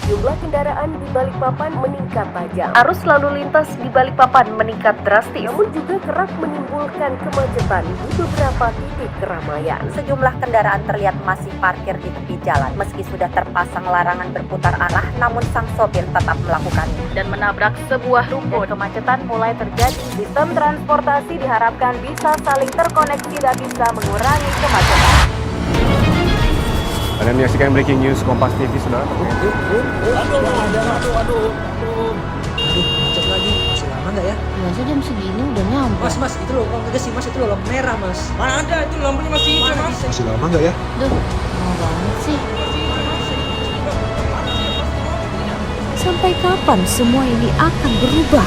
Jumlah kendaraan di Balikpapan meningkat tajam. Arus lalu lintas di Balikpapan meningkat drastis, namun juga kerap menimbulkan kemacetan di beberapa titik keramaian. Sejumlah kendaraan terlihat masih parkir di tepi jalan. Meski sudah terpasang larangan berputar arah, namun sang sopir tetap melakukannya dan menabrak sebuah rumput. Kemacetan mulai terjadi. Sistem transportasi diharapkan bisa saling terkoneksi dan bisa mengurangi kemacetan. Anda menyaksikan Breaking News Kompas TV, saudara. Aduh, macet lagi. Masih lama nggak ya? Biasa jam segini udah nyampe. Mas, itu loh, kalau nggak sih mas, itu loh lampu merah mas. Mana ada, itu lampunya masih hijau mas. Masih lama nggak ya? Duh, lama banget sih. Sampai kapan semua ini akan berubah?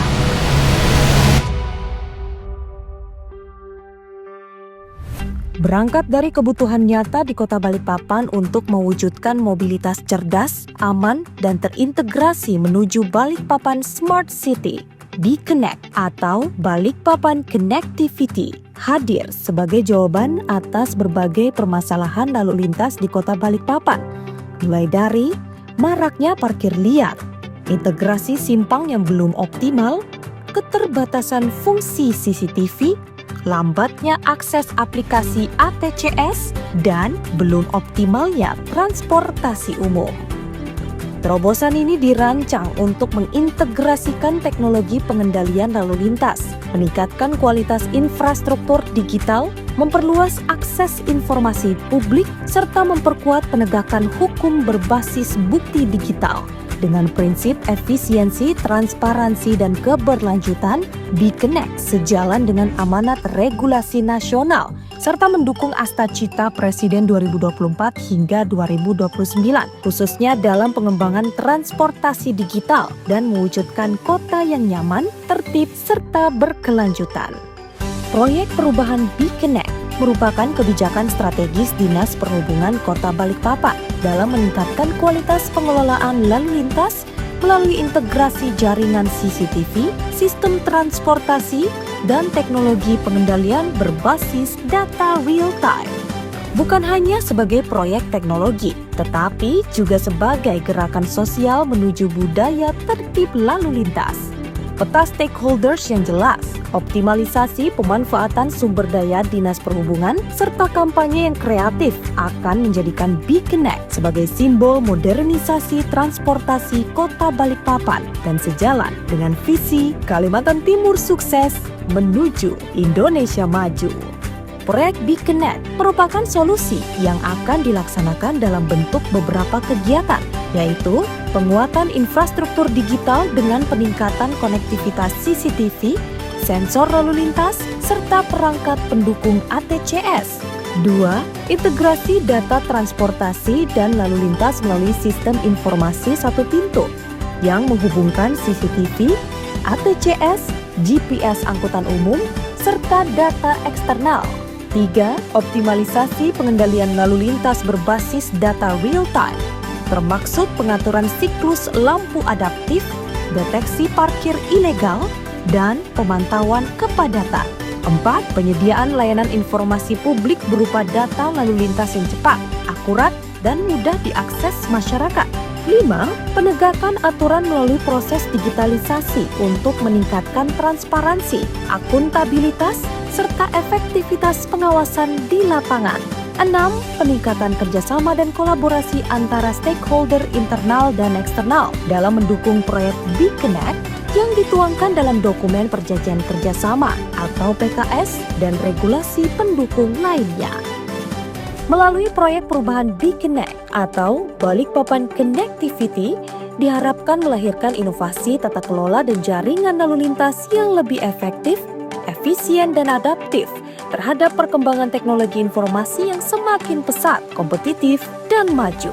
Berangkat dari kebutuhan nyata di Kota Balikpapan untuk mewujudkan mobilitas cerdas, aman, dan terintegrasi menuju Balikpapan Smart City, BeConnect atau Balikpapan Connectivity hadir sebagai jawaban atas berbagai permasalahan lalu lintas di Kota Balikpapan, mulai dari maraknya parkir liar, integrasi simpang yang belum optimal, keterbatasan fungsi CCTV, lambatnya akses aplikasi ATCS, dan belum optimalnya transportasi umum. Terobosan ini dirancang untuk mengintegrasikan teknologi pengendalian lalu lintas, meningkatkan kualitas infrastruktur digital, memperluas akses informasi publik, serta memperkuat penegakan hukum berbasis bukti digital. Dengan prinsip efisiensi, transparansi, dan keberlanjutan, BeConnect sejalan dengan amanat regulasi nasional, serta mendukung Astacita Presiden 2024 hingga 2029, khususnya dalam pengembangan transportasi digital dan mewujudkan kota yang nyaman, tertib, serta berkelanjutan. Proyek perubahan BeConnect merupakan kebijakan strategis Dinas Perhubungan Kota Balikpapan dalam meningkatkan kualitas pengelolaan lalu lintas melalui integrasi jaringan CCTV, sistem transportasi, dan teknologi pengendalian berbasis data real-time. Bukan hanya sebagai proyek teknologi, tetapi juga sebagai gerakan sosial menuju budaya tertib lalu lintas. Peta stakeholders yang jelas, optimalisasi pemanfaatan sumber daya Dinas Perhubungan, serta kampanye yang kreatif akan menjadikan BeConnect sebagai simbol modernisasi transportasi Kota Balikpapan dan sejalan dengan visi Kalimantan Timur sukses menuju Indonesia maju. Proyek BeConnect merupakan solusi yang akan dilaksanakan dalam bentuk beberapa kegiatan, yaitu penguatan infrastruktur digital dengan peningkatan konektivitas CCTV, sensor lalu lintas, serta perangkat pendukung ATCS. 2. Integrasi data transportasi dan lalu lintas melalui sistem informasi satu pintu yang menghubungkan CCTV, ATCS, GPS angkutan umum, serta data eksternal. 3. Optimalisasi pengendalian lalu lintas berbasis data real-time, termaksud pengaturan siklus lampu adaptif, deteksi parkir ilegal, dan pemantauan kepadatan. 4. Penyediaan layanan informasi publik berupa data lalu lintas yang cepat, akurat, dan mudah diakses masyarakat. 5. Penegakan aturan melalui proses digitalisasi untuk meningkatkan transparansi, akuntabilitas, serta efektivitas pengawasan di lapangan. 6. Peningkatan kerjasama dan kolaborasi antara stakeholder internal dan eksternal dalam mendukung proyek BeConnect yang dituangkan dalam dokumen perjanjian kerjasama atau PKS dan regulasi pendukung lainnya. Melalui proyek perubahan BeConnect atau Balikpapan Connectivity diharapkan melahirkan inovasi tata kelola dan jaringan lalu lintas yang lebih efektif, efisien, dan adaptif terhadap perkembangan teknologi informasi yang semakin pesat, kompetitif, dan maju.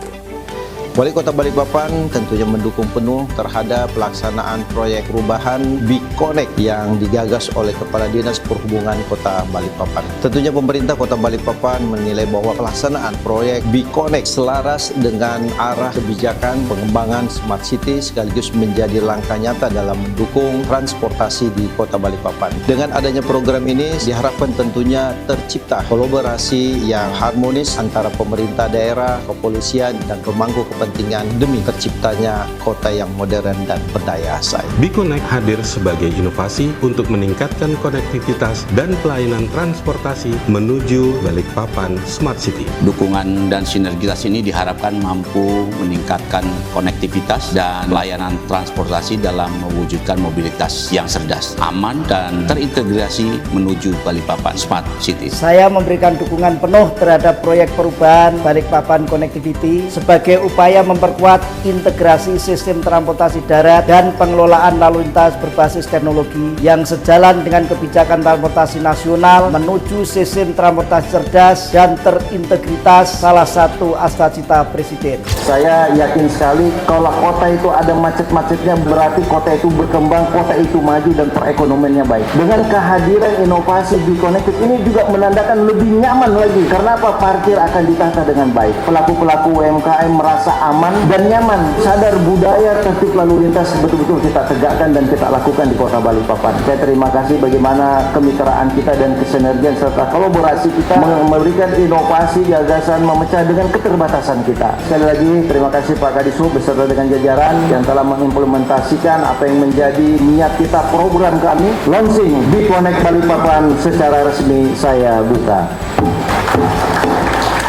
Wali Kota Balikpapan tentunya mendukung penuh terhadap pelaksanaan proyek perubahan BeConnect yang digagas oleh Kepala Dinas Perhubungan Kota Balikpapan. Tentunya pemerintah Kota Balikpapan menilai bahwa pelaksanaan proyek BeConnect selaras dengan arah kebijakan pengembangan Smart City sekaligus menjadi langkah nyata dalam mendukung transportasi di Kota Balikpapan. Dengan adanya program ini diharapkan tentunya tercipta kolaborasi yang harmonis antara pemerintah daerah, kepolisian, dan pemangku kepentingan kepentingan demi terciptanya kota yang modern dan berdaya saing. BeConnect hadir sebagai inovasi untuk meningkatkan konektivitas dan pelayanan transportasi menuju Balikpapan Smart City. Dukungan dan sinergitas ini diharapkan mampu meningkatkan konektivitas dan layanan transportasi dalam mewujudkan mobilitas yang cerdas, aman, dan terintegrasi menuju Balikpapan Smart City. Saya memberikan dukungan penuh terhadap proyek perubahan Balikpapan Connectivity sebagai upaya memperkuat integrasi sistem transportasi darat dan pengelolaan lalu lintas berbasis teknologi yang sejalan dengan kebijakan transportasi nasional menuju sistem transportasi cerdas dan terintegritas, salah satu cita Presiden. Saya yakin sekali kalau kota itu ada macet-macetnya berarti kota itu berkembang, kota itu maju dan perekonomiannya baik. Dengan kehadiran inovasi BeConnected ini juga menandakan lebih nyaman lagi. Karena apa? Parkir akan ditata dengan baik. Pelaku-pelaku UMKM merasa aman dan nyaman. Sadar budaya tertib lalu lintas betul-betul kita tegakkan dan kita lakukan di Kota Balikpapan. Saya terima kasih bagaimana kemitraan kita dan kesinergian serta kolaborasi kita memberikan inovasi, gagasan, memecah dengan keterbatasan kita. Sekali lagi terima kasih Pak Kadisub beserta dengan jajaran yang telah mengimplementasikan apa yang menjadi niat kita program kami. Launching BeConnect Balikpapan secara resmi saya buka.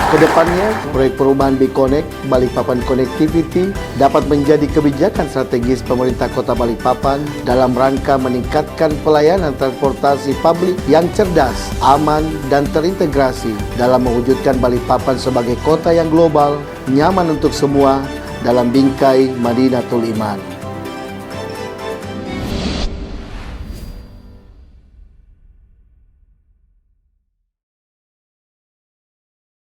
Kedepannya, proyek perubahan BeConnect Balikpapan Connectivity dapat menjadi kebijakan strategis pemerintah Kota Balikpapan dalam rangka meningkatkan pelayanan transportasi publik yang cerdas, aman, dan terintegrasi dalam mewujudkan Balikpapan sebagai kota yang global, nyaman untuk semua dalam bingkai Madinatul Iman.